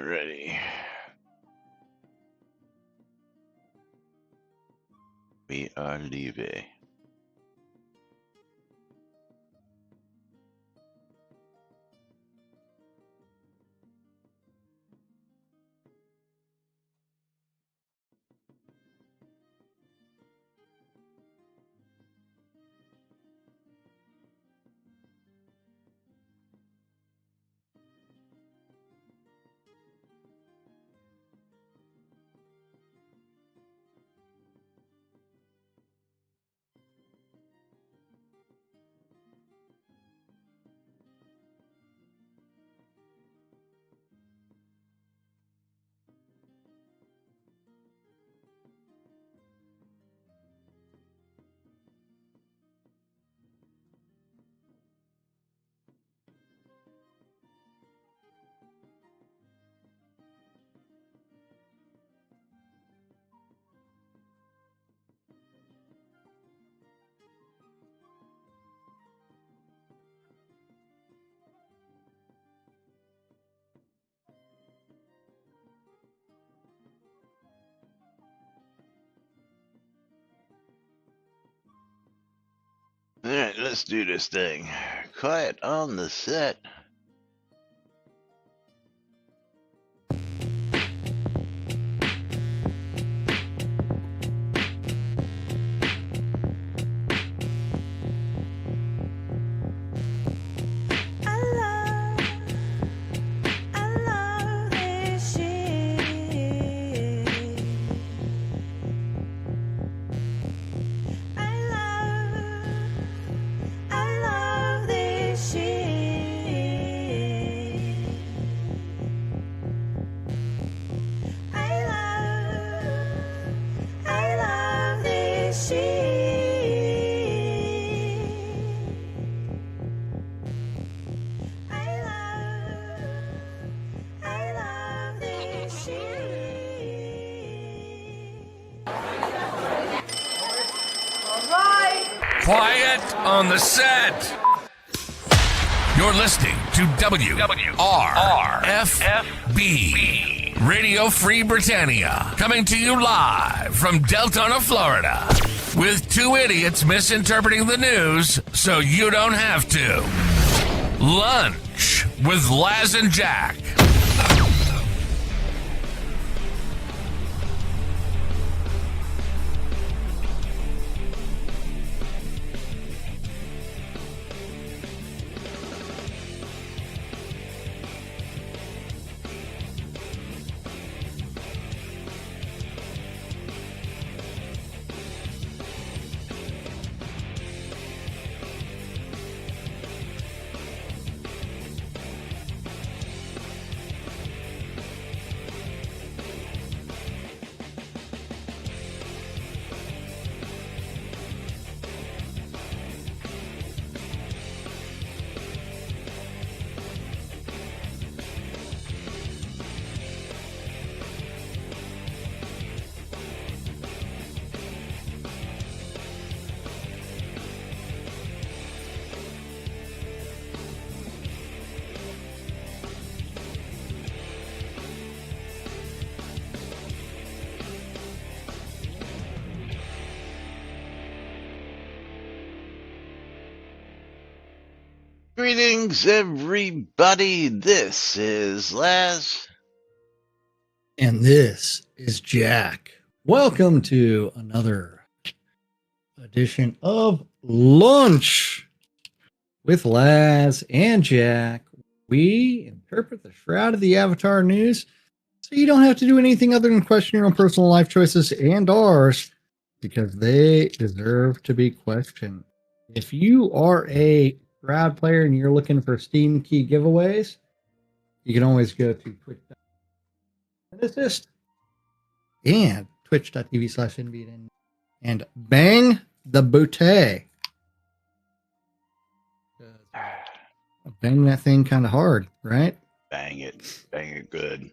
Alrighty. We are leaving. Alright, let's do this thing. Quiet on the set. Quiet on the set. You're listening to WRFB Radio Free Britannia, coming to you live from Deltona, Florida, with two idiots misinterpreting the news so you don't have to. Lunch with Laz and Jack. Greetings, everybody. This is Laz. And this is Jack. Welcome to another edition of Lunch with Laz and Jack. We interpret the Shroud of the Avatar news so you don't have to do anything other than question your own personal life choices and ours, because they deserve to be questioned. If you are a Shroud player and you're looking for Steam key giveaways, you can always go to twitch.tv and twitch.tv/NBNN and bang the bootay. Bang that thing kind of hard, right? Bang it good.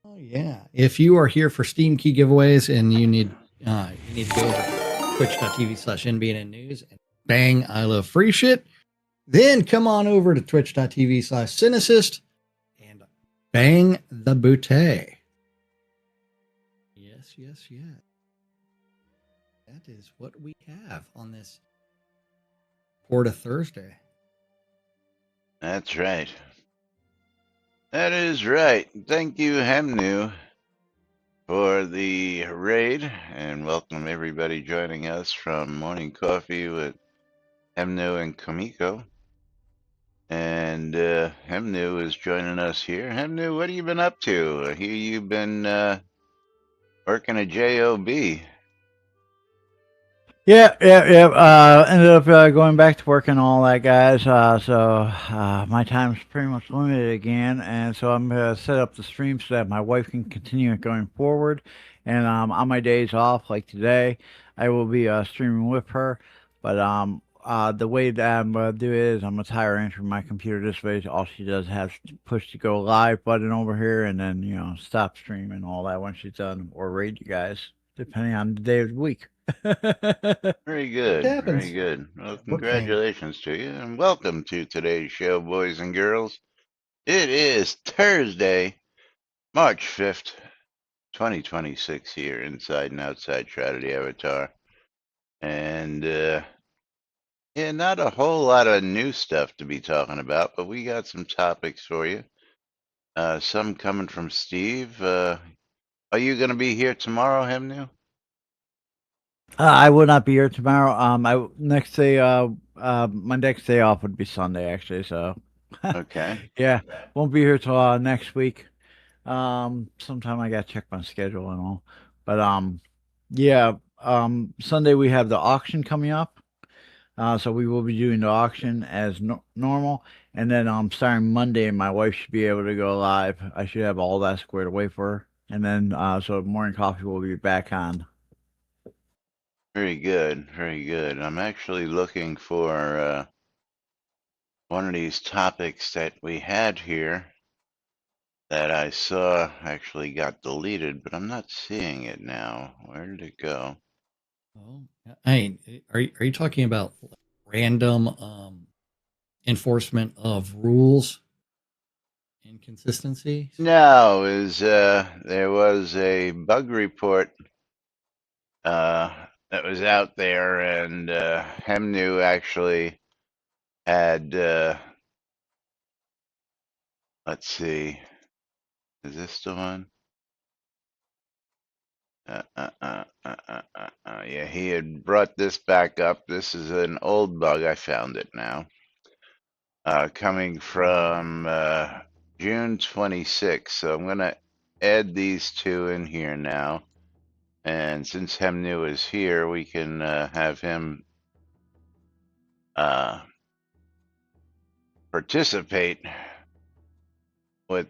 Oh yeah. If you are here for Steam key giveaways and you need to go to twitch.tv/NBNN news and bang I love free shit, Then come on over to twitch.tv/Cynicist and bang the bootay. Yes, yes, yes. That is what we have on this Porta Thursday. That's right. That is right. Thank you, Hemnu, for the raid, and welcome everybody joining us from Morning Coffee with Hemnu and Kamiko. And Hemnu is joining us here. Hemnu, what have you been up to? I hear you've been working a job. Yeah. Ended up going back to work and all that, guys. So my time's pretty much limited again, and so I'm gonna set up the stream so that my wife can continue it going forward. And on my days off, like today, I will be streaming with her. But the way that I'm gonna do it is I'm gonna tie her into my computer this way. So all she does is push the go live button over here, and then stop stream and all that when she's done, or raid you guys, depending on the day of the week. Very good. happens. Very good. Well, Book thing. congratulations to you, and welcome to today's show, boys and girls. It is Thursday, March 5th, 2026 here inside and outside Shroud of the Avatar. And, yeah, not a whole lot of new stuff to be talking about, but we got some topics for you. Some coming from Steve. Are you going to be here tomorrow, Hemnu? I will not be here tomorrow. My next day off would be Sunday, actually. So, Okay. yeah, won't be here till next week. Sometime I gotta check my schedule and all. But yeah. Sunday we have the auction coming up. So we will be doing the auction as normal, and then starting Monday, my wife should be able to go live. I should have all that squared away for her, and then so Morning Coffee will be back on. Very good. Very good. I'm actually looking for one of these topics that we had here that I saw actually got deleted, but I'm not seeing it now. Where did it go? Oh, I mean, are you talking about random enforcement of rules inconsistencies? No, there was a bug report that was out there, and Hemnu actually had. Let's see, is this the one? Yeah, he had brought this back up. This is an old bug. I found it now. Coming from June 26th. So I'm going to add these two in here now. And since Hemnu is here, we can have him participate with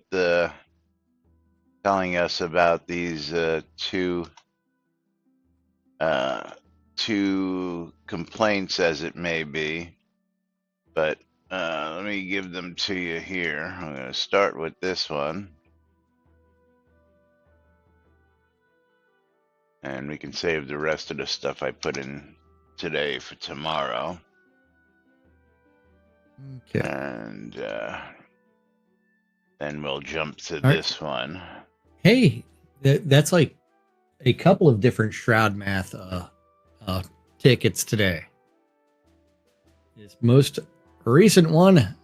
telling us about these two complaints, as it may be. But let me give them to you here. I'm going to start with this one. And we can save the rest of the stuff I put in today for tomorrow. Okay. And then we'll jump to All right. this one. Hey, that's like a couple of different Shroud Math tickets today. This most recent one,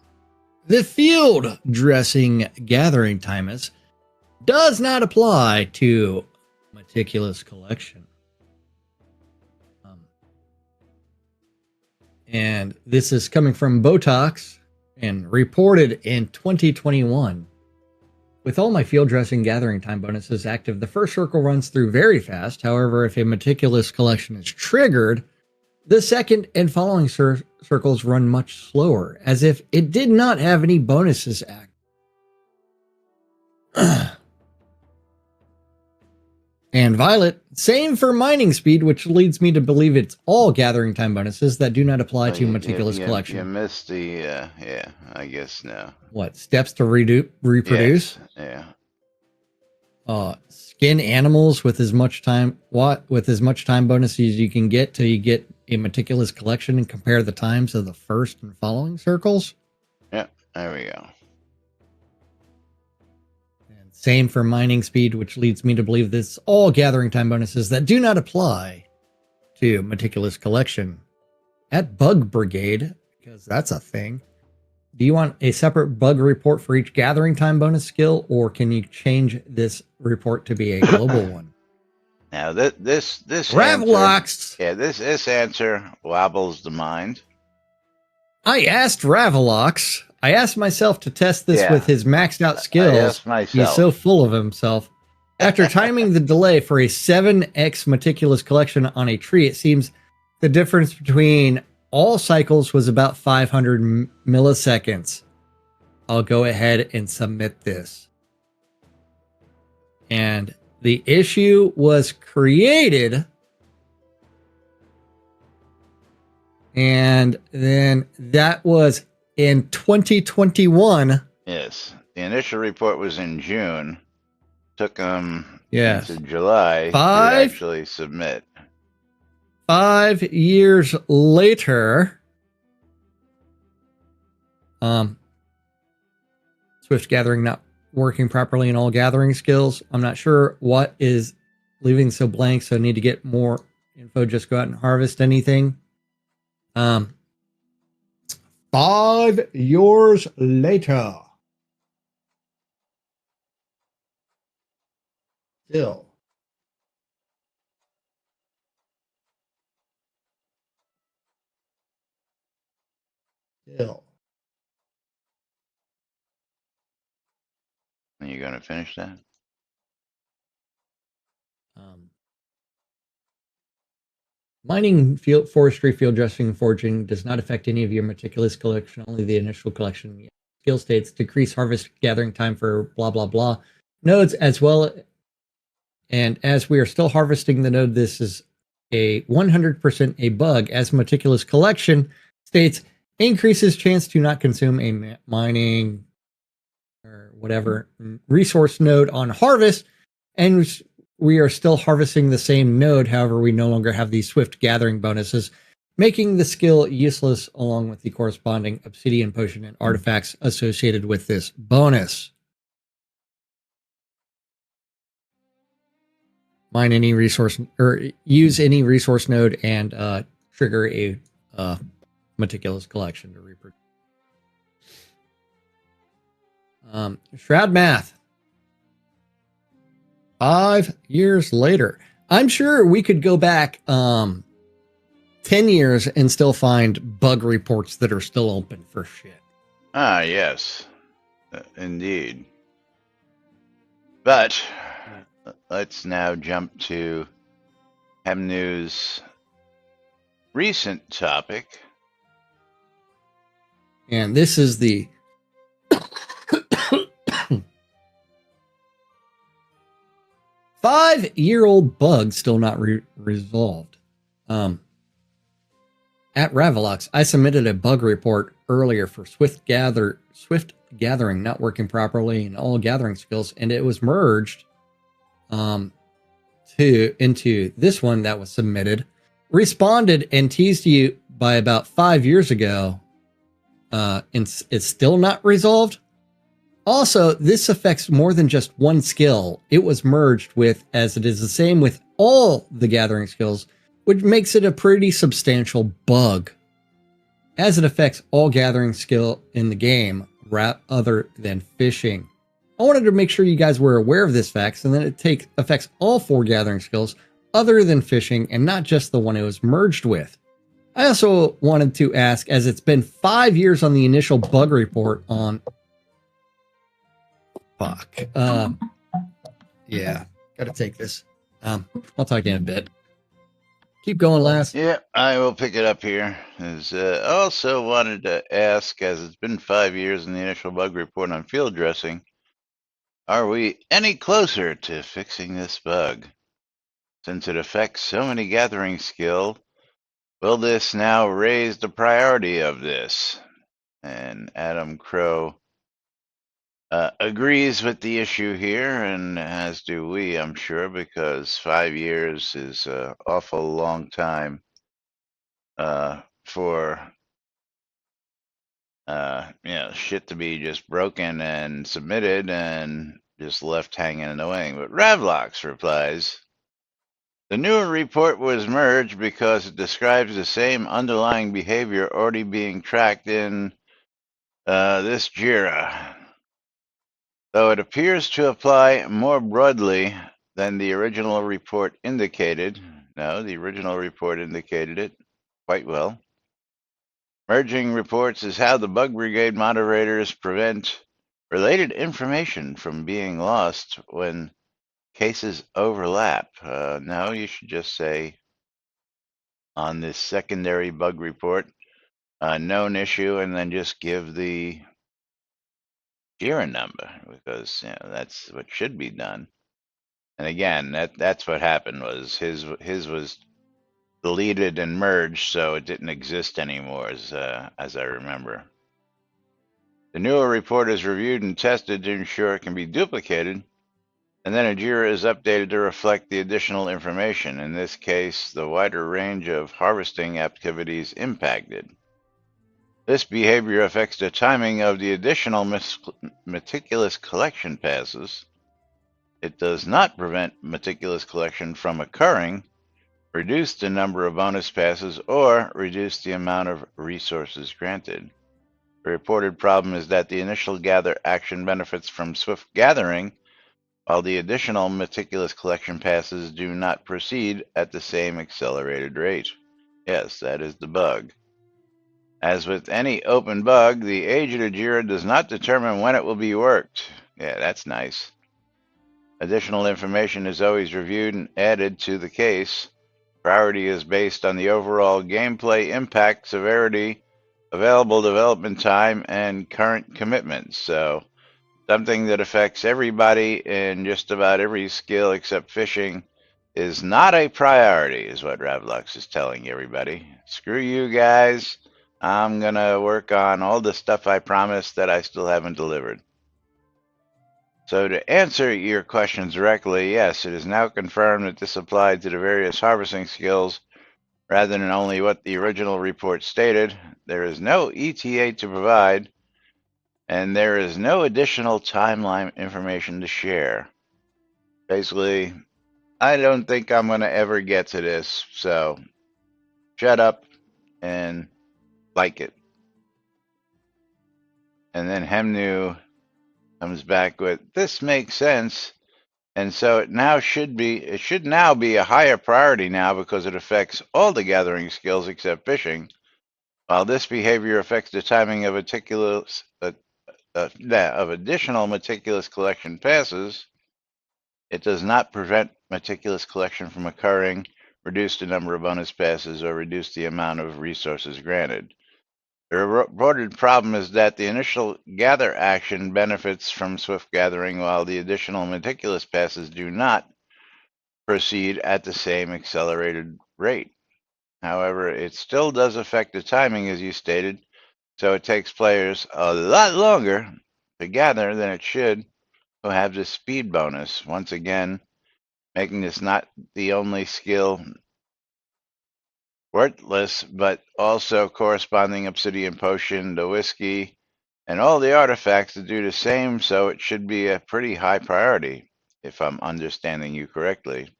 the field dressing gathering timeless, does not apply to meticulous collection. And this is coming from Botox and reported in 2021. With all my field dressing gathering time bonuses active, the first circle runs through very fast. However, if a meticulous collection is triggered, the second and following circles run much slower, as if it did not have any bonuses active. And Violet, same for mining speed, which leads me to believe it's all gathering time bonuses that do not apply to meticulous collection. You missed the, yeah, I guess no. What, steps to reproduce? Yes, yeah. skin animals with as much time bonus as you can get till you get a meticulous collection and compare the times of the first and following circles. Yep, there we go. And same for mining speed, which leads me to believe this all gathering time bonuses that do not apply to meticulous collection at Bug Brigade, because that's a thing. Do you want a separate bug report for each gathering time bonus skill, or can you change this report to be a global one? Now this Ravlox. This answer wobbles the mind. I asked Ravlox. I asked myself to test this with his maxed out skills. I asked myself. He's so full of himself. After timing the delay for a 7x meticulous collection on a tree, it seems the difference between all cycles was about 500 milliseconds. I'll go ahead and submit this. And the issue was created, and then that was in 2021. Yes. The initial report was in June. Took them into July to actually submit. 5 years later, Swift gathering not working properly in all gathering skills. I'm not sure what is leaving so blank, so I need to get more info. Just go out and harvest anything. 5 years later. Still. Are you going to finish that? Mining, forestry, field dressing, and foraging does not affect any of your meticulous collection, only the initial collection. Skill states decrease harvest gathering time for blah, blah, blah nodes as well. And as we are still harvesting the node, this is a 100% a bug, as meticulous collection states increases chance to not consume a mining or whatever resource node on harvest. And we are still harvesting the same node. However, we no longer have these swift gathering bonuses, making the skill useless along with the corresponding obsidian potion and artifacts associated with this bonus. Mine any resource or use any resource node and trigger a meticulous collection to reproduce. Shroud math. 5 years later. I'm sure we could go back 10 years and still find bug reports that are still open for shit. Ah, yes. Indeed. But let's now jump to Hem News' recent topic. And this is the 5-year-old bug still not resolved. At Ravlox, I submitted a bug report earlier for Swift gathering not working properly in all gathering skills, and it was merged into this one that was submitted. Responded and teased you by about 5 years ago. And it's still not resolved. Also, this affects more than just one skill. It was merged with, as it is the same with all the gathering skills, which makes it a pretty substantial bug, as it affects all gathering skill in the game, other than fishing. I wanted to make sure you guys were aware of this fact, and that it affects all 4 gathering skills, other than fishing, and not just the one it was merged with. I also wanted to ask, as it's been 5 years on the initial bug report on... yeah, gotta take this. I'll talk to you in a bit. Keep going, Last. Yeah, I will pick it up here. I also wanted to ask, as it's been 5 years in the initial bug report on field dressing, are we any closer to fixing this bug? Since it affects so many gathering skill, will this now raise the priority of this? And Adam Crow agrees with the issue here, and as do we, I'm sure, because 5 years is an awful long time for shit to be just broken and submitted and just left hanging in the wing. But Ravlox replies, the newer report was merged because it describes the same underlying behavior already being tracked in this JIRA. Though it appears to apply more broadly than the original report indicated, no, the original report indicated it quite well. Merging reports is how the bug brigade moderators prevent related information from being lost when cases overlap. No, you should just say on this secondary bug report, known issue, and then just give the JIRA number, because that's what should be done. And again, that's what happened. Was his was deleted and merged, so it didn't exist anymore, as I remember. The newer report is reviewed and tested to ensure it can be duplicated, and then a JIRA is updated to reflect the additional information. In this case, the wider range of harvesting activities impacted. This behavior affects the timing of the additional meticulous collection passes. It does not prevent meticulous collection from occurring, reduce the number of bonus passes, or reduce the amount of resources granted. The reported problem is that the initial gather action benefits from swift gathering, while the additional meticulous collection passes do not proceed at the same accelerated rate. Yes, that is the bug. As with any open bug, the age of the JIRA does not determine when it will be worked. Yeah, that's nice. Additional information is always reviewed and added to the case. Priority is based on the overall gameplay impact, severity, available development time, and current commitments. So something that affects everybody in just about every skill except fishing is not a priority, is what Ravlux is telling everybody. Screw you guys. I'm going to work on all the stuff I promised that I still haven't delivered. So to answer your questions directly, yes, it is now confirmed that this applied to the various harvesting skills rather than only what the original report stated. There is no ETA to provide, and there is no additional timeline information to share. Basically, I don't think I'm going to ever get to this, so shut up and like it. And then Hemnu comes back with, this makes sense, and so it should now be a higher priority now because it affects all the gathering skills except fishing. While this behavior affects the timing of additional meticulous collection passes, it does not prevent meticulous collection from occurring, reduce the number of bonus passes, or reduce the amount of resources granted. The reported problem is that the initial gather action benefits from swift gathering, while the additional meticulous passes do not proceed at the same accelerated rate. However, it still does affect the timing, as you stated, so it takes players a lot longer to gather than it should who have the speed bonus. Once again, making this not the only skill worthless, but also corresponding obsidian potion, the whiskey, and all the artifacts to do the same, so it should be a pretty high priority, if I'm understanding you correctly.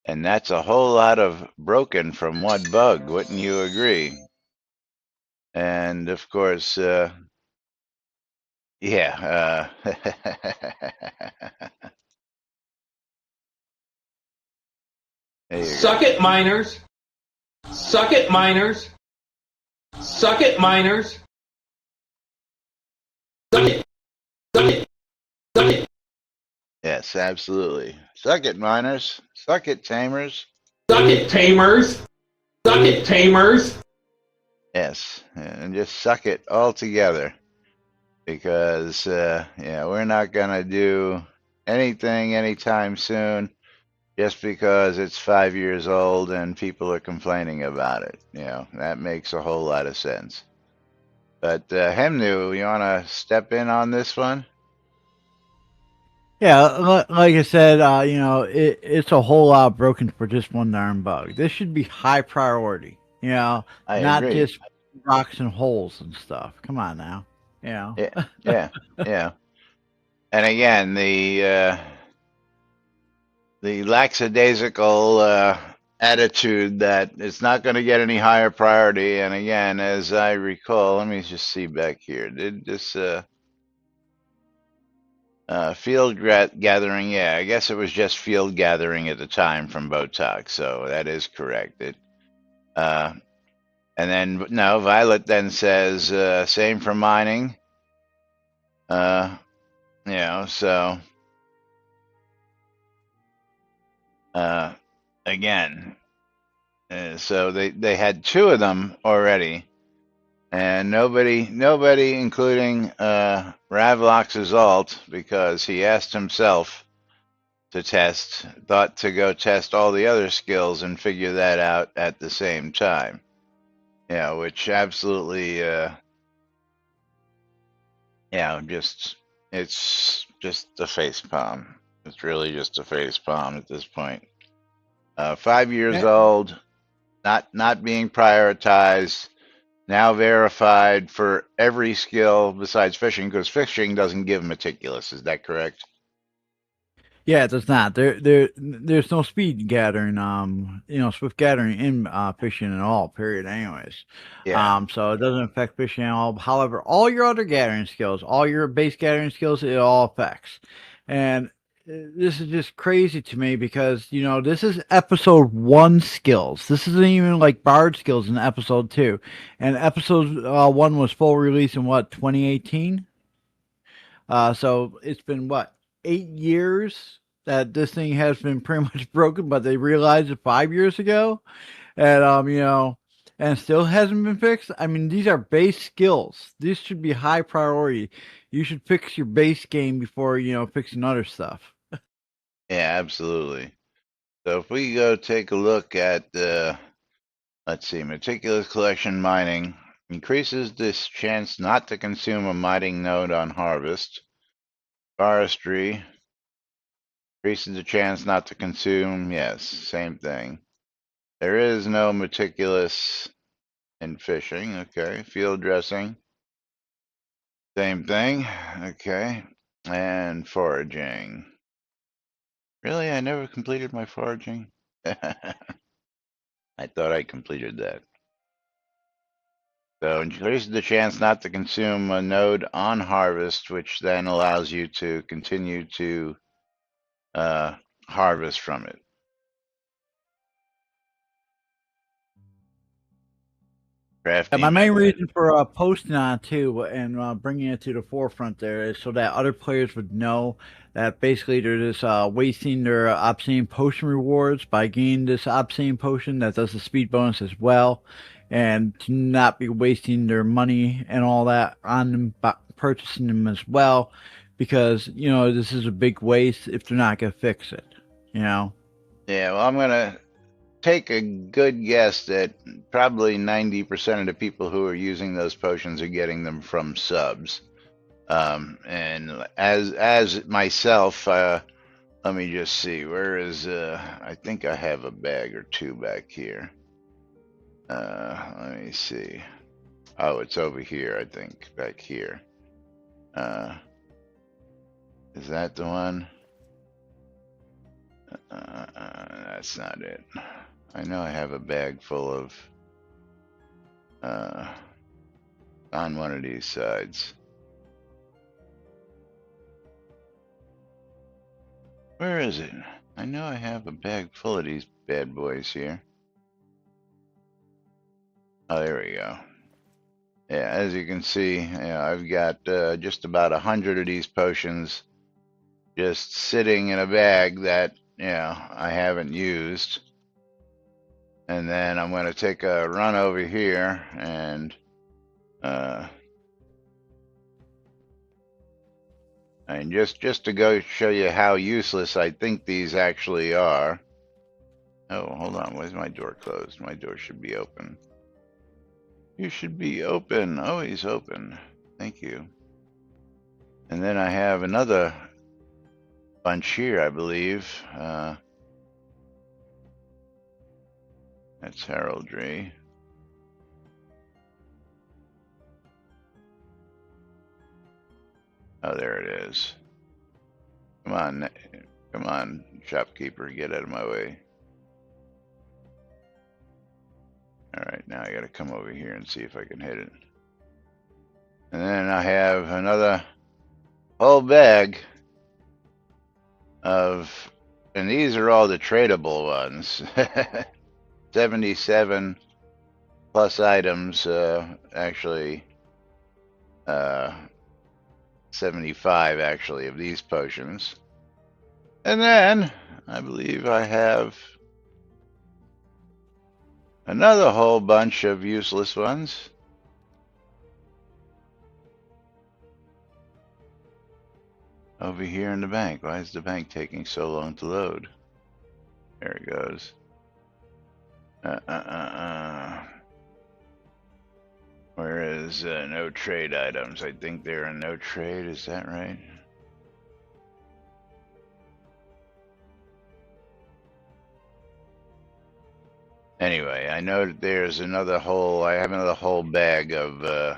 And that's a whole lot of broken from one bug, wouldn't you agree? And of course, yeah. Suck it, miners. Suck it, miners. Suck it, miners. Suck it. Suck it. Suck it. Yes, absolutely. Suck it, miners. Suck it, tamers. Suck it, tamers. Suck it, tamers. Yes, and just suck it all together. Because, we're not going to do anything anytime soon just because it's 5 years old and people are complaining about it. That makes a whole lot of sense. But Hemnu, you want to step in on this one? Yeah, like I said, it's a whole lot broken for just one darn bug. This should be high priority, I not agree. just rocks and holes and stuff. Come on now, you know. Yeah, yeah, yeah. And again, the lackadaisical attitude that it's not going to get any higher priority. And again, as I recall, let me just see back here. Did this field gathering? Yeah, I guess it was just field gathering at the time from Botox. So that is correct. Uh, and then no, Violet then says same for mining. Uh, so uh, again, so they had two of them already, and nobody, including Ravlox's alt, because he asked himself to test, thought to go test all the other skills and figure that out at the same time. Yeah, which absolutely, just it's just a face palm. It's really just a face palm at this point. 5 years Eh, old, not being prioritized, now verified for every skill besides fishing, because fishing doesn't give meticulous. Is that correct? Yeah, it does not. There's no speed gathering, swift gathering in fishing at all. Period. Anyways, Yeah. so it doesn't affect fishing at all. However, all your other gathering skills, all your base gathering skills, it all affects. And this is just crazy to me because this is episode one skills. This isn't even like Bard skills in episode two, and episode one was full release in what 2018. So it's been what 8 years that this thing has been pretty much broken, but they realized it 5 years ago, and and still hasn't been fixed. I mean, these are base skills. These should be high priority. You should fix your base game before fixing other stuff. Yeah, absolutely. So if we go take a look at let's see, meticulous collection mining increases this chance not to consume a mining node on harvest. Forestry increases the chance not to consume. Yes, same thing. There is no meticulous in fishing. Okay. Field dressing, same thing. Okay. And foraging. Really? I never completed my foraging? I thought I completed that. So increases the chance not to consume a node on harvest, which then allows you to continue to uh, harvest from it. And my Crafting main method. reason for posting on it too and bringing it to the forefront there is so that other players would know that basically they're just wasting their obscene potion rewards by gaining this obscene potion that does the speed bonus as well, and to not be wasting their money and all that on them purchasing them as well, because this is a big waste if they're not gonna fix it. You know. Yeah, well, I'm gonna take a good guess that probably 90% of the people who are using those potions are getting them from subs. And as myself, let me just see. Where is? I think I have a bag or two back here. Let me see. Oh, it's over here. I think back here. Uh, is that the one? That's not it. I know I have a bag full of on one of these sides. Where is it? I know I have a bag full of these bad boys here. Oh, there we go. Yeah, as you can see, I've got just about 100 of these potions just sitting in a bag that I haven't used. And then I'm going to take a run over here uh, and just to go show you how useless I think these actually are. Oh, hold on. Where's my door closed? My door should be open. You should be open, always open. Thank you. And then I have another bunch here, I believe. That's heraldry. Oh, there it is. Come on, shopkeeper, get out of my way. All right, now I got to come over here and see if I can hit it. And then I have another whole bag of, and these are all the tradable ones. 77 plus items, actually, 75 actually of these potions. And then I believe I have another whole bunch of useless ones. Over here in the bank. Why is the bank taking so long to load? There it goes. Where is no trade items? I think they're in no trade. Is that right? Anyway, I know that there's another whole. I have another whole bag of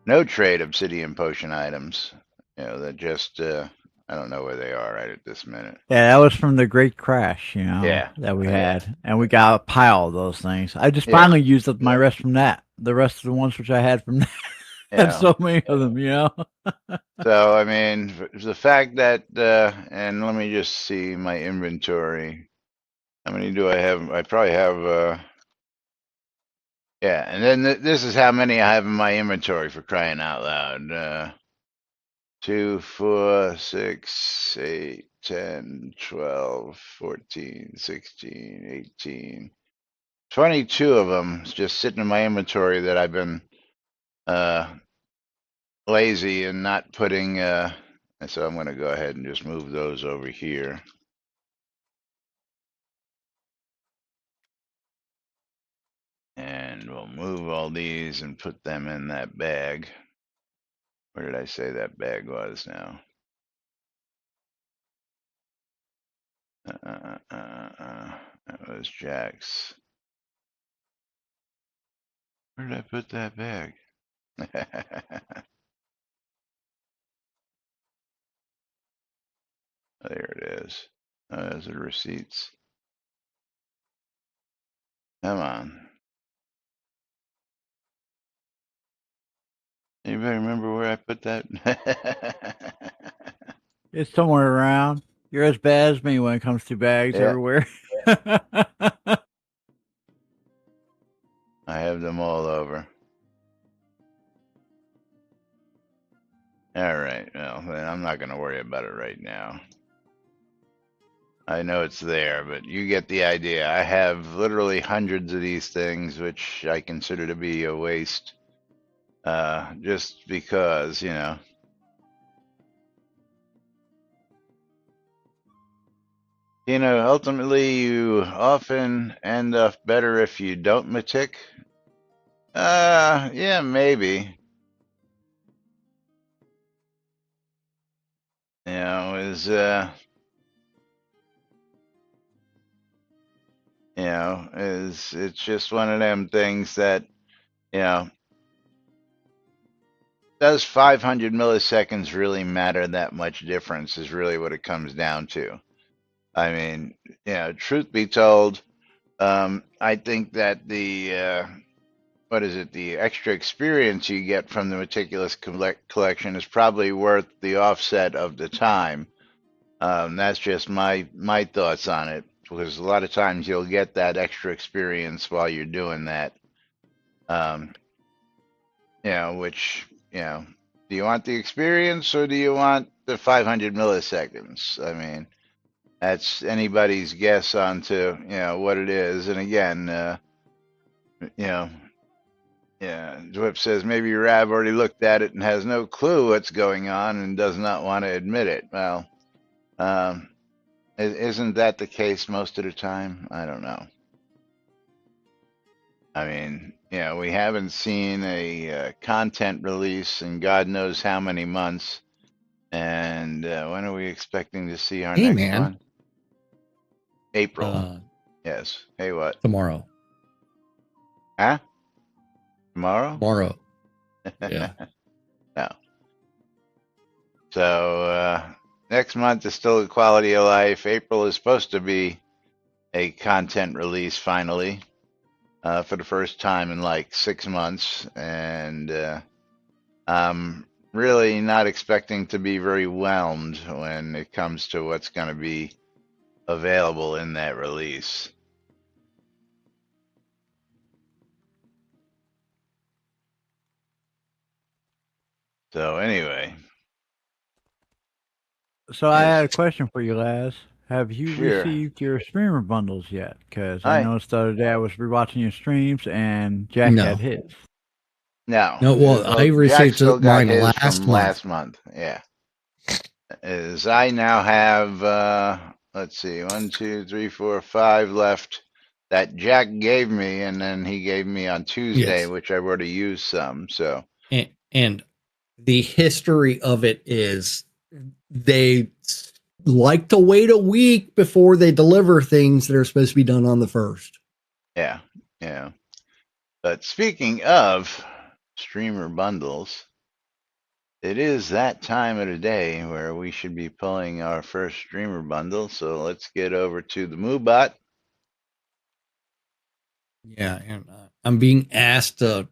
no trade obsidian potion items. You know that just I don't know where they are right at this minute. Yeah, that was from the Great Crash, Yeah. that we Yeah. had, and we got a pile of those things. I just Yeah. finally used up my rest from that. The rest of the ones which I had from that, had Yeah. so many of them, So I mean, the fact that and let me just see my inventory. How many do I have? I probably have yeah, and then this is how many I have in my inventory, for crying out loud. 2, 4, 6, 8, 10, 12, 14, 16, 18, 22 of them just sitting in my inventory that I've been uh, lazy and not putting. And so I'm going to go ahead and just move those over here. And we'll move all these and put them in that bag. Where did I say that bag was now? That was Jack's. Where did I put that bag? There it is. Those are receipts. Come on. Anybody remember where I put that? It's somewhere around. You're as bad as me when it comes to bags Yeah, everywhere. I have them all over. All right. Well, then I'm not going to worry about it right now. I know it's there, but you get the idea. I have literally hundreds of these things, which I consider to be a waste, just because, ultimately you often end up better if you don't matic. Yeah, maybe. Is is it's just one of them things that, you know, does 500 milliseconds really matter that much difference is really what it comes down to. I mean, truth be told, I think that what is it, the extra experience you get from the meticulous collection is probably worth the offset of the time. That's just my thoughts on it, because a lot of times you'll get that extra experience while you're doing that. Um, which, do you want the experience or do you want the 500 milliseconds? I mean, that's anybody's guess onto, what it is. And again, you know, yeah, Dwip says maybe Rav already looked at it and has no clue what's going on and does not want to admit it. Well, um, isn't that the case most of the time? I don't know. I mean, we haven't seen a content release in God knows how many months. And when are we expecting to see our Hey, next man. one? April. Yes. Hey, what? Tomorrow. Huh? Tomorrow? Tomorrow. Yeah. No. So next month is still a quality of life. April is supposed to be a content release finally for the first time in like 6 months. And I'm really not expecting to be very whelmed when it comes to what's going to be available in that release. So anyway, So I had a yes, question for you, Laz. Have you sure. received your streamer bundles yet? Because I I noticed the other day I was rewatching your streams and Jack had No. his. No. No, well, I Well, Jack received still got mine his last from month. last month. Yeah. Is I now have let's see, 1, 2, 3, 4, 5 left that Jack gave me, and then he gave me on Tuesday, Yes. which I've already used some. So And the history of it is they like to wait a week before they deliver things that are supposed to be done on the first. yeah, yeah. But speaking of streamer bundles, it is that time of the day where we should be pulling our first streamer bundle. So let's get over to the MooBot. Yeah, and I'm being asked to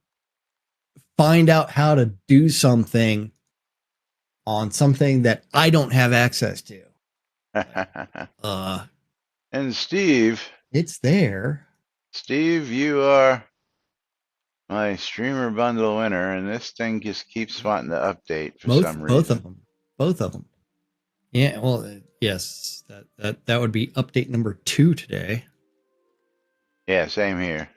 find out how to do something on something that I don't have access to. Uh, And Steve, it's there. you are my streamer bundle winner, and this thing just keeps wanting to update for some Both of reason. them. Both of them. Yeah, well, yes, that would be update number 2 today. Yeah, same here.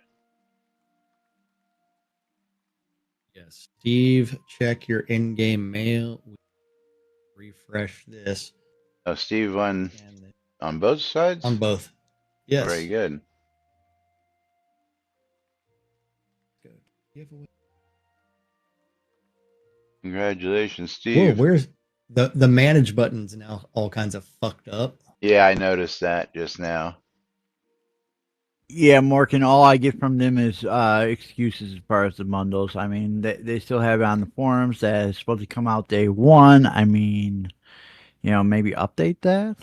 Yes, Steve, check your in-game mail. Refresh this. Oh, Steve won And on both sides? on both. Yes. Very good. Good. Giveaway. Congratulations, Whoa, Steve. where's the manage buttons now all kinds of fucked up? Yeah, I noticed that just now. Yeah, Morgan, all I get from them is excuses as far as the bundles. I mean, they still have it on the forums that it's supposed to come out day one. I mean, maybe update that.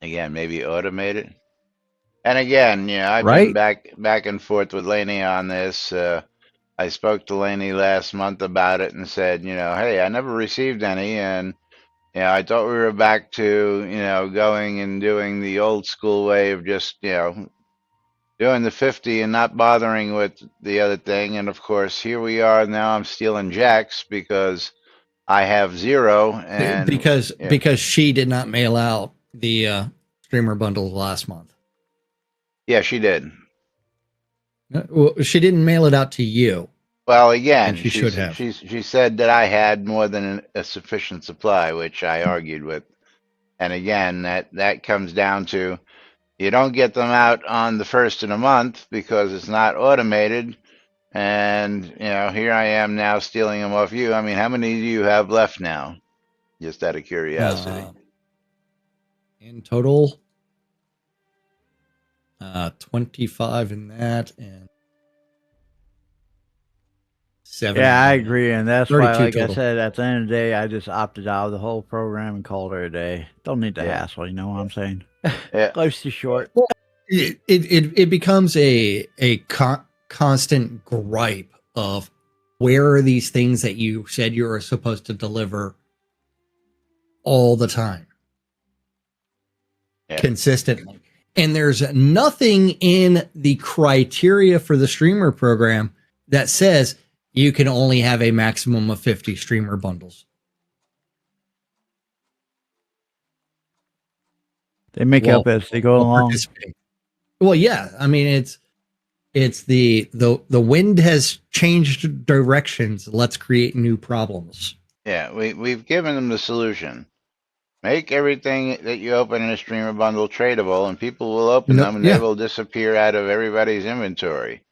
Again, maybe automate it. And again, I've been Right? back and forth with Laney on this. I spoke to Laney last month about it and said, hey, I never received any, and I thought we were back to, going and doing the old school way of just, doing the 50 and not bothering with the other thing. And of course, here we are now. I'm stealing Jack's because I have 0, and Because she did not mail out the streamer bundle last month. yeah, she did. Well, she didn't mail it out to you. Well, again, And she should have. She said that I had more than a sufficient supply, which I argued with. And again, that comes down to you don't get them out on the first of the month because it's not automated. And here I am now stealing them off you. I mean, how many do you have left now? Just out of curiosity. In total, 25 in that and 7. Yeah, I agree, and that's why, 32 like I total. said, at the end of the day, I just opted out of the whole program and called her a day. Don't need the Yeah. hassle, you know what I'm saying? Yeah. Life's too short. Well, it becomes a constant gripe of where are these things that you said you were supposed to deliver all the time, consistently. And there's nothing in the criteria for the streamer program that says you can only have a maximum of 50 streamer bundles. They make up as they go along. Well, yeah. I mean, it's the wind has changed directions. Let's create new problems. Yeah, we've given them the solution. Make everything that you open in a streamer bundle tradable, and people will open No, them, and they yeah, will disappear out of everybody's inventory.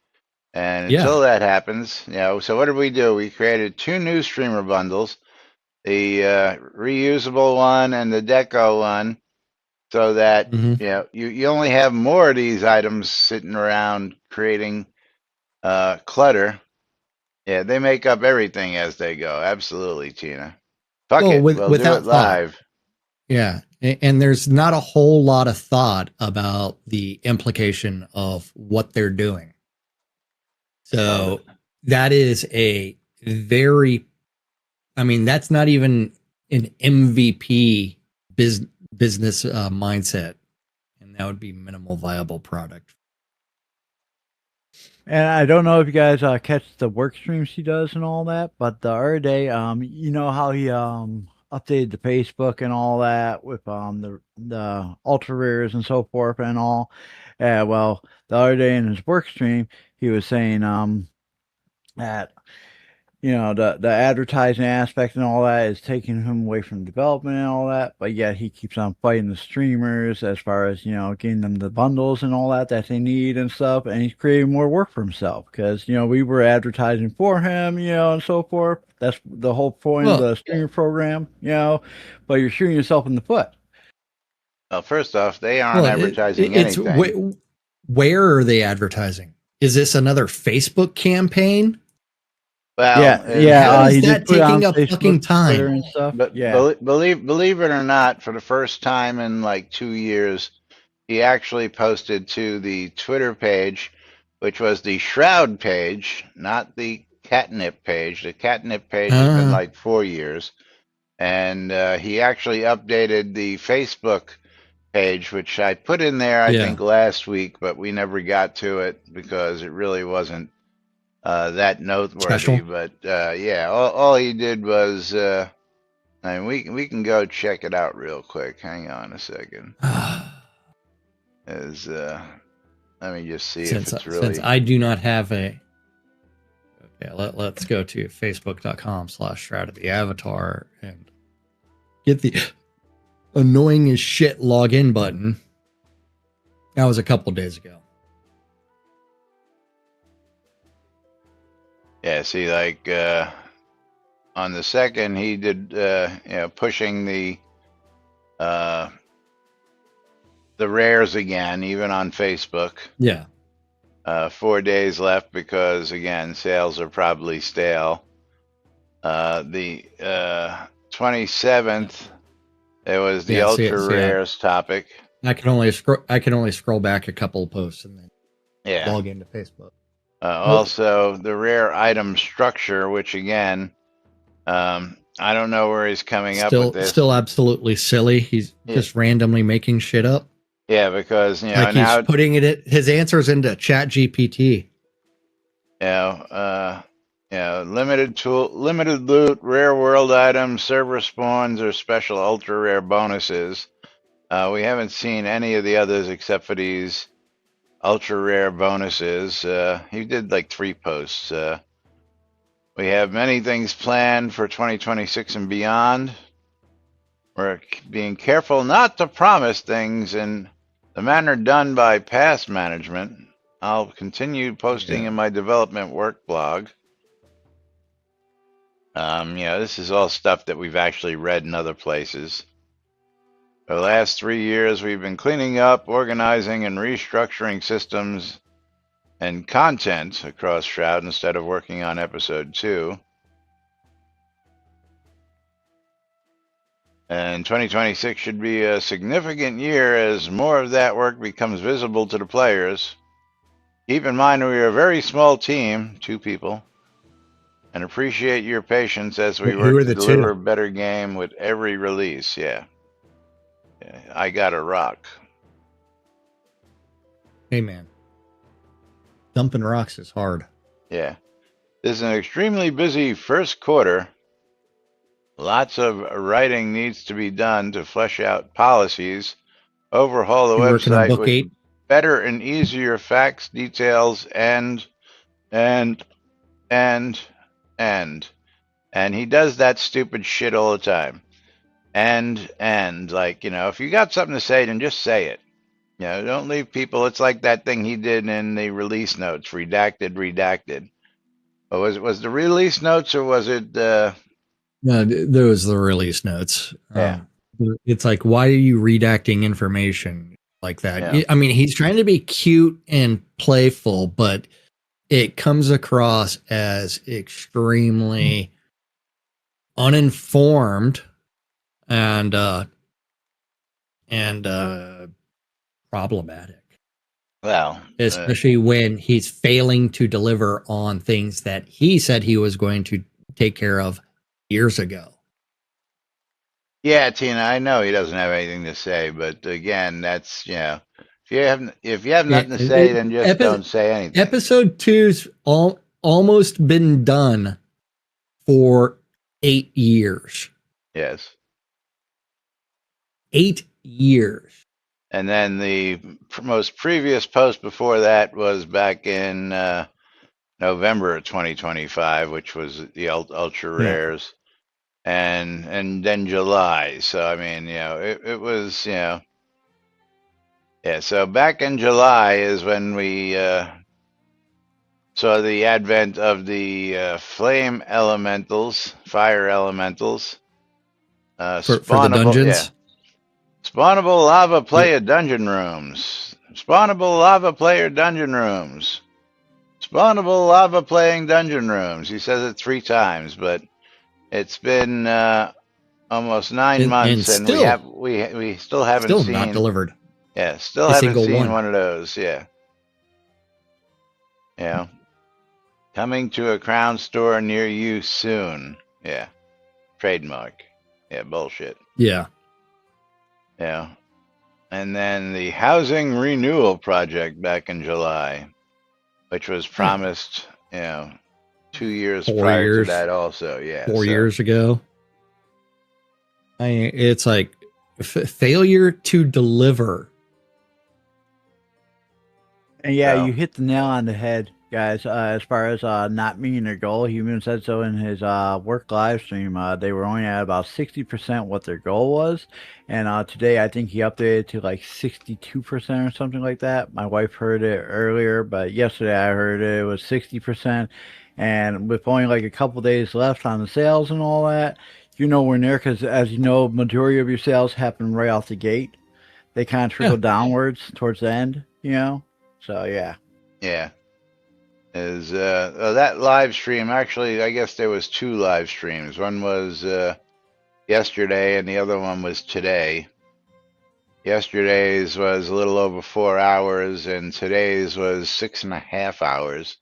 And yeah. until that happens, so what did we do? We created 2 new streamer bundles, the reusable one and the deco one, so that Hmm. you only have more of these items sitting around creating clutter. Yeah, they make up everything as they go. Absolutely, Tina. Fuck Well, it, we'll do it without thought. live. Yeah. And there's not a whole lot of thought about the implication of what they're doing. Love it. So that is a very, I mean, that's not even an MVP business mindset. And that would be minimal viable product. And I don't know if you guys catch the work streams he does and all that, but the other day, you know how he updated the Facebook and all that with the ultra rares and so forth and all. Well, the other day in his work stream, he was saying that the advertising aspect and all that is taking him away from development and all that, but yet he keeps on fighting the streamers as far as getting them the bundles and all that they need and stuff, and he's creating more work for himself because we were advertising for him, and so forth. That's the whole point of Well, the streamer program, but you're shooting yourself in the foot. Well, first off, they aren't advertising it's anything. where are they advertising? Is this another Facebook campaign? Well, How is He that did put it on taking up Facebook, fucking Twitter, time? and stuff. but Yeah. believe it or not, for the first time in like 2 years, he actually posted to the Twitter page, which was the Shroud page, not the catnip page. The catnip page has been Uh, like 4 years, and he actually updated the Facebook page, which I put in there, I yeah, think, last week, but we never got to it because it really wasn't that noteworthy. special. But yeah, all he did was, I mean, we can go check it out real quick. Hang on a second. As let me just see if it's Since really. I do not have a okay, let's go to facebook.com/shroud of the avatar and get the annoying as shit login button. That was a couple days ago. Yeah, see, like on the second, he did, pushing uh, the rares again, even on Facebook. Yeah. 4 days left because, again, sales are probably stale. The 27th, there was the Yeah, ultra see that. rares topic. I can only scroll back a couple of posts and then Yeah. log into Facebook. Also, the rare item structure, which again, I don't know where he's coming up with this. Still absolutely silly. He's just randomly making shit up. Yeah, because like now he's putting his answers into Chat GPT. Limited loot, rare world items, server spawns, or special ultra rare bonuses. We haven't seen any of the others except for these ultra rare bonuses. He did like 3 posts. We have many things planned for 2026 and beyond. We're being careful not to promise things in the manner done by past management. I'll continue posting in my development work blog. This is all stuff that we've actually read in other places. For the last 3 years, we've been cleaning up, organizing, and restructuring systems and content across Shroud instead of working on episode 2. And 2026 should be a significant year as more of that work becomes visible to the players. Keep in mind we are a very small team, 2 people, and appreciate your patience as we work to deliver a better game with every release. Yeah, I gotta rock. Hey man, dumping rocks is hard. Yeah, this is an extremely busy first quarter. Lots of writing needs to be done to flesh out policies, overhaul the website with better and easier facts, details, and he does that stupid shit all the time. and like, if you got something to say, then just say it. Don't leave people. It's like that thing he did in the release notes, redacted. But was the release notes, or was it? No, there was the release notes. Yeah, It's like, why are you redacting information like that? yeah, I mean, he's trying to be cute and playful, but it comes across as extremely uninformed and problematic, well, especially when he's failing to deliver on things that he said he was going to take care of years ago. yeah, Tina. I know he doesn't have anything to say, but again, that's if you have Yeah, nothing to say, then just don't say anything. episode two's almost been done for 8 years. Yes. 8 years. And then the most previous post before that was back in November of 2025, which was the ultra Yeah. rares, and then July. So I mean, it was, yeah. So back in July is when we saw the advent of the flame elementals, fire elementals, For the spawnable, yeah, dungeons. spawnable lava Yeah. player dungeon rooms, spawnable lava player dungeon rooms. Spawnable lava playing dungeon rooms. He says it 3 times, but it's been almost 9 months, And and we still haven't still not seen. delivered Yeah, still a haven't single seen one. one of those. Yeah, yeah. Coming to a Crown store near you soon. Yeah, trademark. Yeah, bullshit. Yeah. Yeah, and then the housing renewal project back in July, which was Yeah. promised. 2 years 4 prior to years. that, also. Yeah, 4 years ago. It's like failure to deliver. And yeah, So you hit the nail on the head, guys. As far as not meeting their goal, he even said so in his work live stream. They were only at about 60% what their goal was, and today I think he updated to like 62% or something like that. My wife heard it earlier, but yesterday I heard it was 60%, and with only like a couple days left on the sales and all that, you're nowhere near, because as you know, majority of your sales happen right off the gate. They kind of trickle Yeah. downwards towards the end, you know. So yeah. yeah, is that live stream, actually, I guess there was 2 live streams. One was yesterday, and the other one was today. Yesterday's was a little over 4 hours, and today's was 6.5 hours.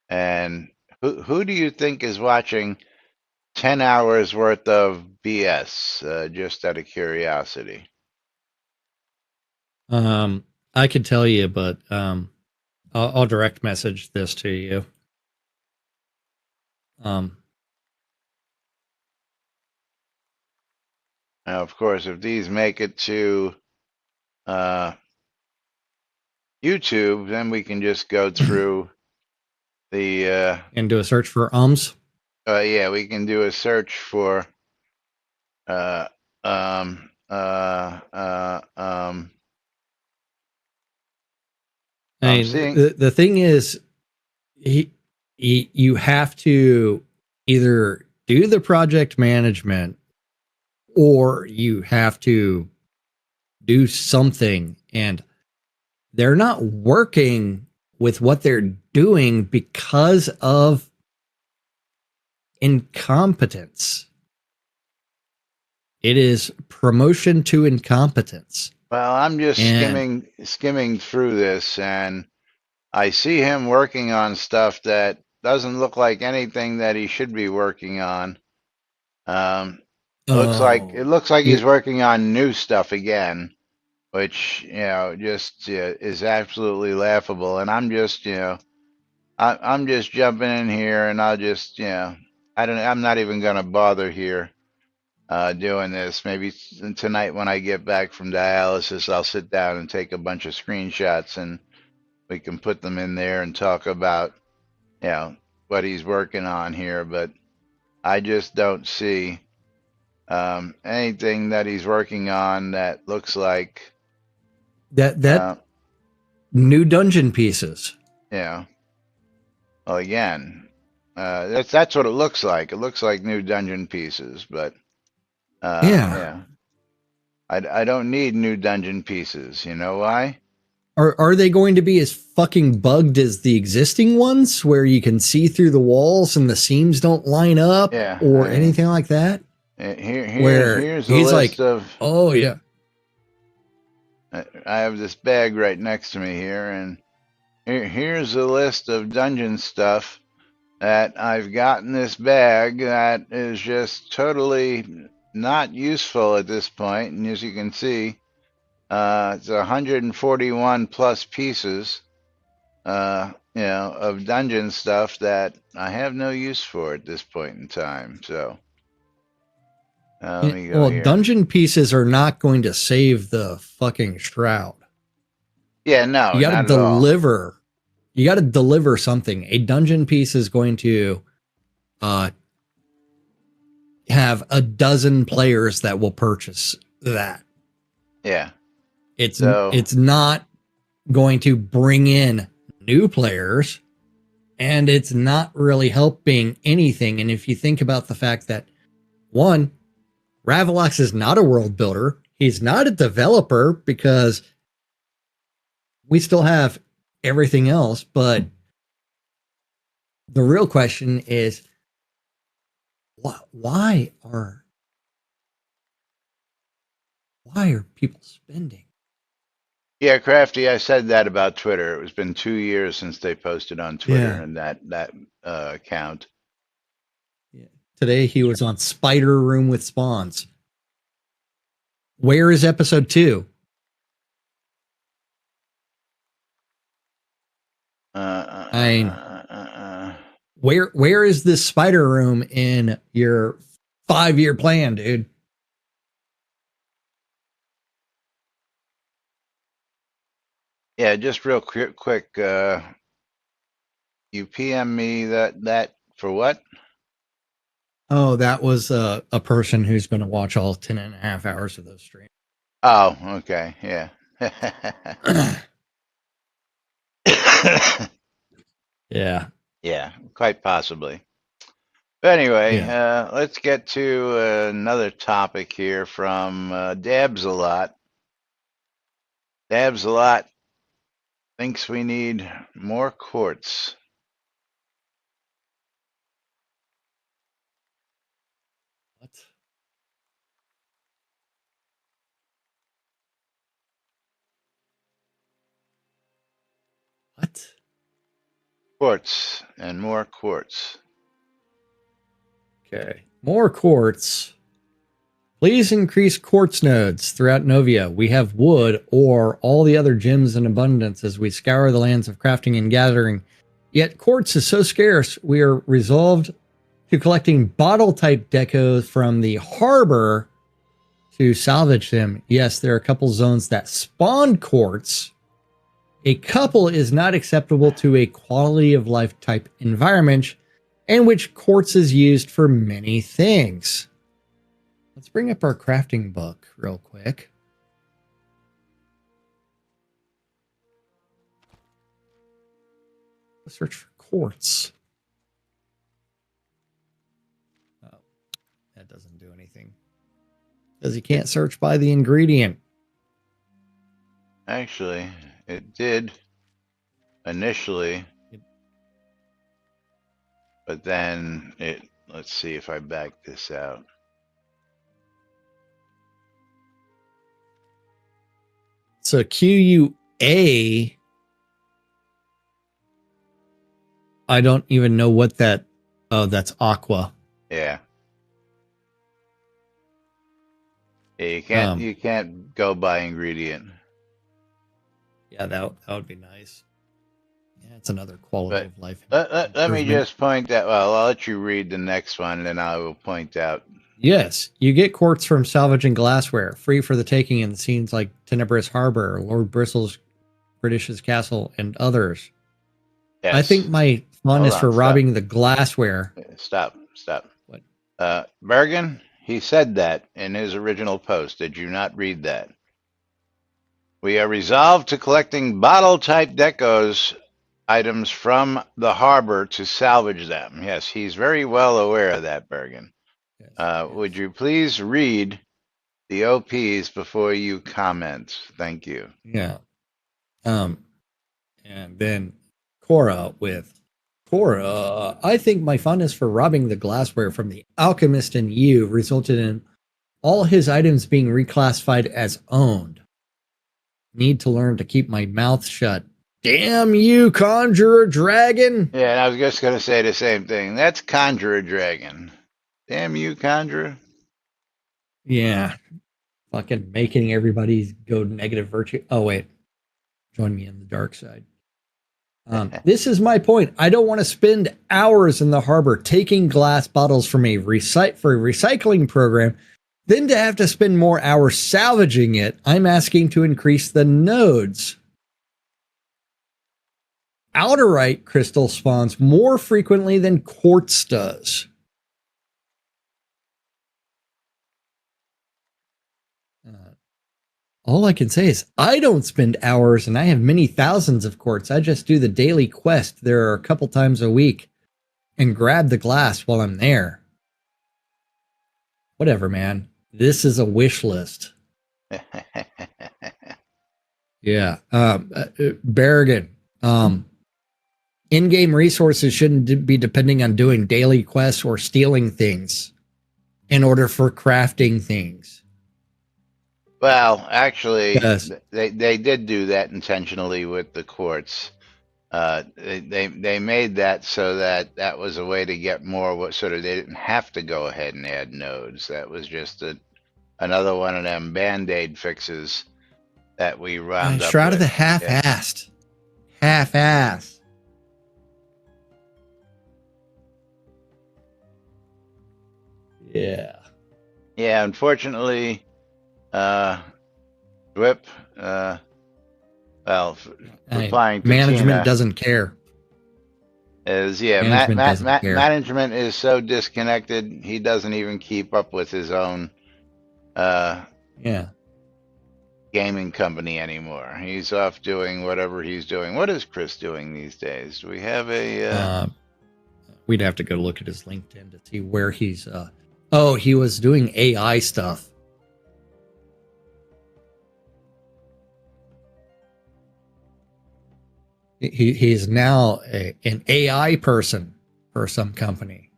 And who do you think is watching 10 hours worth of BS? Just out of curiosity. I could tell you, but I'll direct message this to you. Now, of course, if these make it to YouTube, then we can just go through the And do a search for ums. yeah, we can do a search for uh um uh uh um I I'm mean, seeing. the thing is, you have to either do the project management or you have to do something, and they're not working with what they're doing because of incompetence. It is promotion to incompetence. Well, I'm just And skimming through this, and I see him working on stuff that doesn't look like anything that he should be working on. Um, it looks like he's you working on new stuff again, which just is absolutely laughable. And I'm just I'm just jumping in here, and I'll just I'm not even gonna bother here doing this. Maybe tonight when I get back from dialysis, I'll sit down and take a bunch of screenshots, and we can put them in there and talk about what he's working on here. But I just don't see Anything that he's working on that looks like, That new dungeon pieces. you know, well, again, that's what it looks like. It looks like new dungeon pieces, but Yeah. yeah, I don't need new dungeon pieces. You know why? Are they going to be as fucking bugged as the existing ones, where you can see through the walls and the seams don't line up, Yeah, or I mean, anything like that? Where here's a he's list like, of. oh yeah, I have this bag right next to me here, and here's a list of dungeon stuff that I've got in this bag that is just totally not useful at this point. And as you can see, it's 141 plus pieces, of dungeon stuff that I have no use for at this point in time. So let me go well, here. dungeon pieces are not going to save the fucking shroud. Yeah, no, You got to not at all. deliver. You got to deliver something. A dungeon piece is going to have a dozen players that will purchase that. Yeah. It's So it's not going to bring in new players, and it's not really helping anything. And if you think about the fact that, one, Ravalox is not a world builder, he's not a developer, because we still have everything else. But the real question is, why are people spending? yeah, Crafty, I said that about Twitter. It's been 2 years since they posted on Twitter Yeah. and that account. Yeah. Today he was on Spider Room with Spawns. Where is episode 2? Where is this Spider Room in your 5-year plan, dude? Yeah, just real quick. You PM me that for what? Oh, that was a person who's going to watch all 10 and a half hours of those streams. Oh, okay, yeah. Yeah. Yeah, quite possibly. But anyway, Yeah. let's get to another topic here from Dabs a lot. Dabs a lot thinks we need more quartz. What? What? Quartz and more quartz. Okay. More quartz. Please increase quartz nodes throughout Novia. We have wood or all the other gems in abundance as we scour the lands of crafting and gathering. Yet quartz is so scarce, we are resolved to collecting bottle type decos from the harbor to salvage them. Yes, there are a couple zones that spawn quartz. A couple is not acceptable to a quality of life type environment, in which quartz is used for many things. Let's bring up our crafting book real quick. Let's search for quartz. Oh, that doesn't do anything, because you can't search by the ingredient. Actually, it did initially, but then let's see if I back this out. So QUA, I don't even know what that. Oh, that's aqua. Yeah. Yeah, you can't go by ingredient. Yeah, that would be nice. Yeah, it's another quality of life. Let me just point that. Well, I'll let you read the next one, and then I will point out. Yes, you get quartz from salvaging glassware, free for the taking in scenes like Tenebrous Harbor, Lord Bristol's British's Castle, and others. Yes. I think my fun is for robbing the glassware. Stop. What? Bergen, He said that in his original post. Did you not read that? We are resolved to collecting bottle-type decos items from the harbor to salvage them. Yes, he's very well aware of that, Bergen. Yes, Would yes. you please read the OPs before you comment? Thank you. Yeah. And then Cora, I think my fondness for robbing the glassware from the alchemist and you resulted in all his items being reclassified as owned. Need to learn to keep my mouth shut. Damn you, conjurer dragon! Yeah, and I was just going to say the same thing. That's Conjurer Dragon. Damn you, Conjurer. Yeah, fucking making everybody go negative virtue. Oh wait, join me in the dark side. This is my point. I don't want to spend hours in the harbor taking glass bottles from a recycling program, then to have to spend more hours salvaging it. I'm asking to increase the nodes. Outerite crystal spawns more frequently than quartz does. All I can say is I don't spend hours and I have many thousands of quartz. I just do the daily quest there are a couple times a week and grab the glass while I'm there. Whatever, man. This is a wish list. Yeah. Berrigan. In-game resources shouldn't be depending on doing daily quests or stealing things in order for crafting things. Well, actually, Yes. they did do that intentionally with the quartz. They made that so that was a way to get more, so that they didn't have to go ahead and add nodes. That was just another one of them Band-Aid fixes that we round up Shroud of with. the half-assed. Half-ass. Yeah. Yeah, unfortunately, Whip, replying to management Tina, doesn't care. Management doesn't care. management is so disconnected, he doesn't even keep up with his own Yeah. gaming company anymore. He's off doing whatever he's doing. What is Chris doing these days? Do we have a... We'd have to go look at his LinkedIn to see where he's... Oh, he was doing AI stuff. He's now an AI person for some company.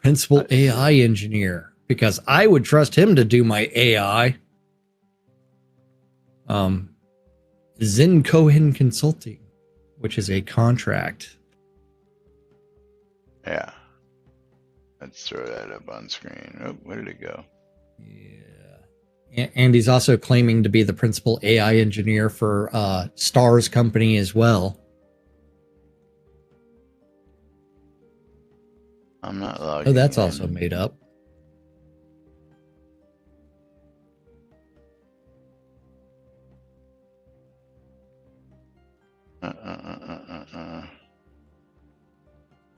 Principal AI engineer, because I would trust him to do my AI. Zen Cohen Consulting, which is a contract. Yeah. Let's throw that up on screen. Oh, where did it go? Yeah. And he's also claiming to be the principal AI engineer for Stars Company as well. I'm not logging Oh, that's in. also made up.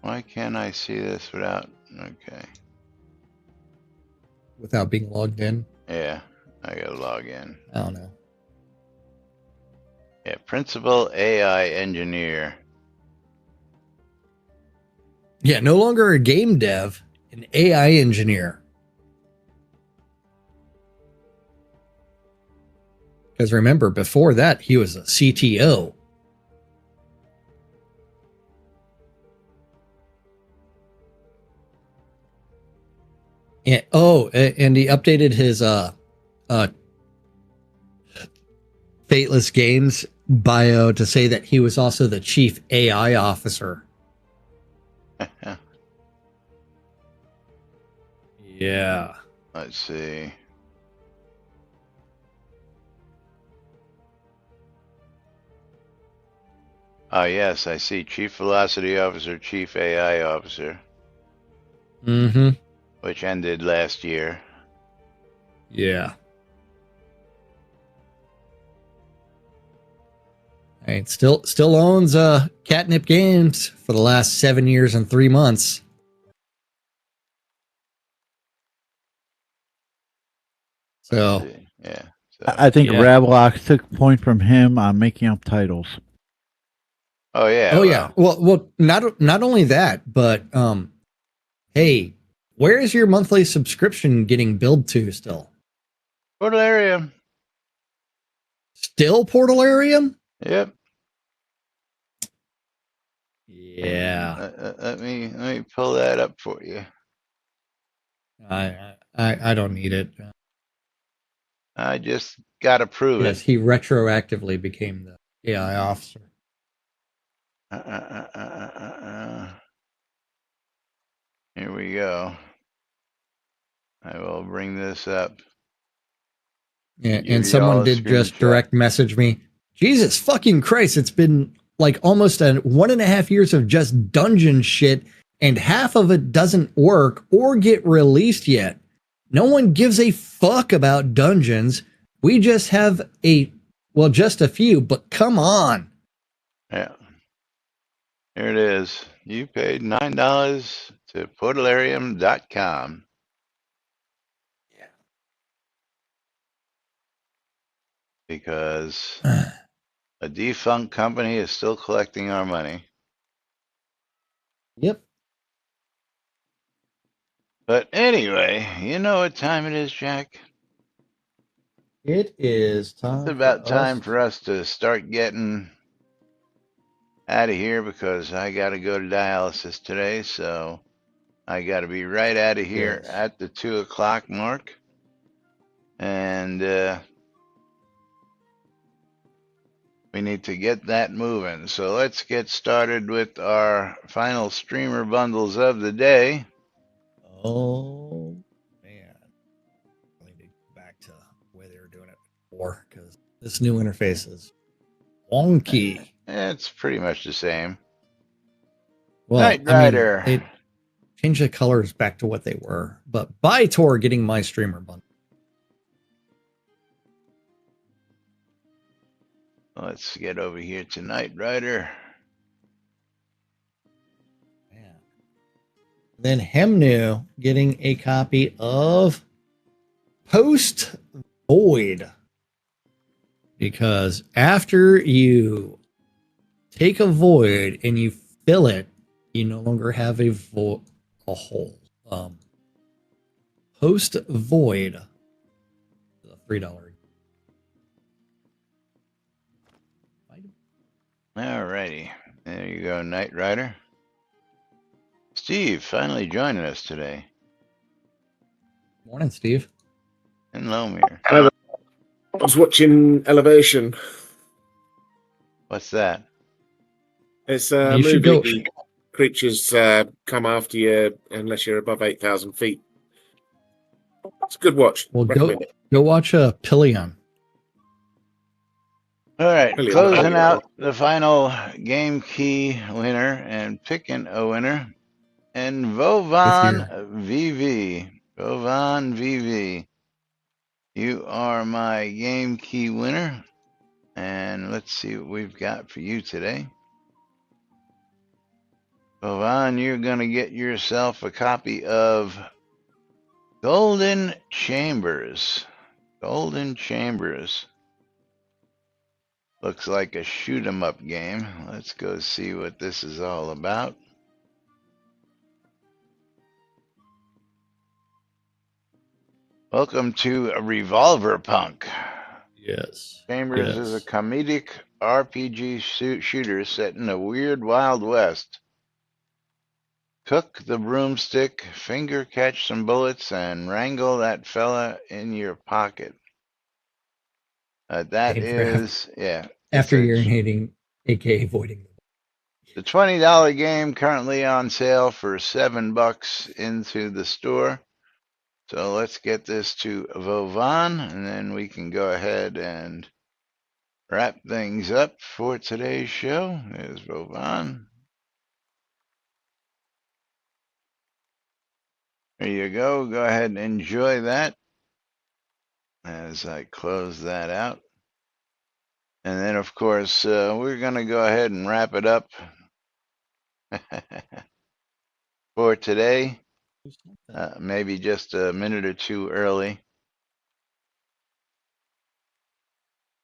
Why can't I see this without... Okay. Without being logged in? Yeah, I gotta log in. I don't know. Yeah, principal AI engineer. Yeah, no longer a game dev, an AI engineer. Because remember, before that, he was a CTO. And he updated his Fateless Games bio to say that he was also the chief AI officer. Yeah. Let's see. Oh, yes, I see. Chief Velocity Officer, Chief AI Officer. Mm-hmm. Which ended last year. Yeah. Right, still owns Catnip Games for the last 7 years and 3 months. Let's So see. Yeah. So. I think Yeah. Rablox took point from him on making up titles. Oh yeah. Oh yeah. Well, not only that, but hey, where is your monthly subscription getting billed to still? Portalarium. Still Portalarium? Yep. Yeah. Let me pull that up for you. I don't need it. I just got to prove Yes, it. he retroactively became the AI officer. Here we go. I will bring this up. Yeah, Give and you all someone a did just screenshot. direct message me. Jesus fucking Christ! It's been like almost 1.5 years of just dungeon shit, and half of it doesn't work or get released yet. No one gives a fuck about dungeons. We just have just a few, but come on. Yeah. Here it is. You paid $9 to portalarium.com. Because a defunct company is still collecting our money. Yep. But anyway, you know what time it is, Jack? It is It's time for about time us. for us to start getting out of here because I got to go to dialysis today. So I got to be right out of here Yes. at the 2 o'clock mark. And we need to get that moving. So let's get started with our final streamer bundles of the day. Oh man, I need to go back to the way they were doing it before because this new interface is wonky. It's pretty much the same. Well, Knight I mean, Rider. they changed the colors back to what they were, but Bytor getting my streamer bundle. Let's get over here to Knight Rider. Man. Then Hemnu getting a copy of Post Void. Because after you take a void and you fill it, you no longer have a hole. Post Void, the $3. Alrighty. There you go, Knight Rider. Steve finally joining us today. Morning, Steve. And Lomir. I was watching Elevation. What's that? It's a You should movie. go. Creatures come after you unless you're above 8,000 feet. It's a good watch. Well, Recommend it. go watch Pillion. All right, Brilliant. closing out the final game key winner and picking a winner. And Vovan VV. Vovan VV. You are my game key winner. And let's see what we've got for you today. Vovan, you're going to get yourself a copy of Golden Chambers. Golden Chambers. Looks like a shoot 'em up game. Let's go see what this is all about. Welcome to Revolver Punk. Yes. Chambers is a comedic RPG shooter set in a weird Wild West. Cook the broomstick, finger catch some bullets, and wrangle that fella in your pocket. That is, yeah. After urinating, aka voiding. The $20 game currently on sale for $7 into the store. So let's get this to Vovan, and then we can go ahead and wrap things up for today's show. There's Vovan. There you go. Go ahead and enjoy that as I close that out. And then, of course, we're going to go ahead and wrap it up for today. Maybe just a minute or two early.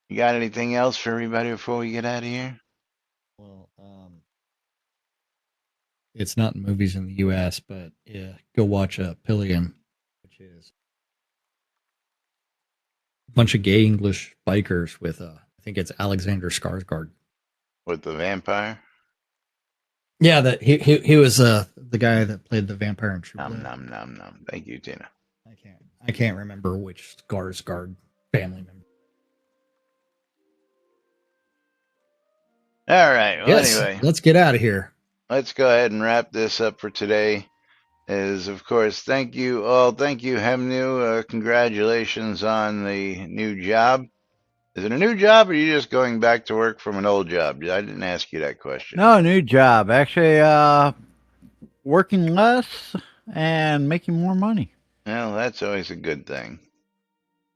You got anything else for everybody before we get out of here? Well, it's not in movies in the U.S., but yeah, go watch Pillion, which is a bunch of gay English bikers with I think it's Alexander Skarsgård. With the vampire? Yeah, that he was the guy that played the vampire in True Nom, Blood. nom, nom, nom. Thank you, Tina. I can't remember which Skarsgård family member. All right. Well, Yes, anyway, let's get out of here. let's go ahead and wrap this up for today. Is, of course, thank you all. Thank you, Hemnu. Congratulations on the new job. Is it a new job, or are you just going back to work from an old job? I didn't ask you that question. No, new job. Actually, working less and making more money. Well, that's always a good thing.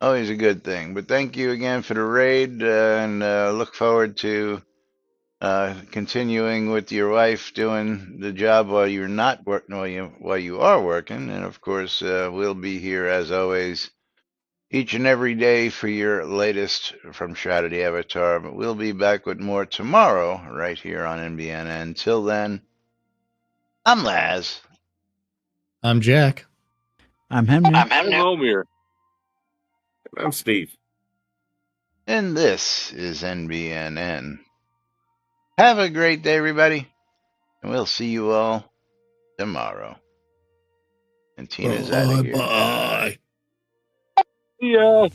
Always a good thing. But thank you again for the raid, and look forward to continuing with your wife doing the job while you're not working, while you are working. And of course, we'll be here as always each and every day for your latest from Shroud the Avatar. But we'll be back with more tomorrow right here on NBNN. Until then, I'm Laz. I'm Jack. I'm Henry. I'm Homir. I'm Steve. And this is NBNN. Have a great day, everybody. And we'll see you all tomorrow. And Tina's out of here. Bye. Yeah.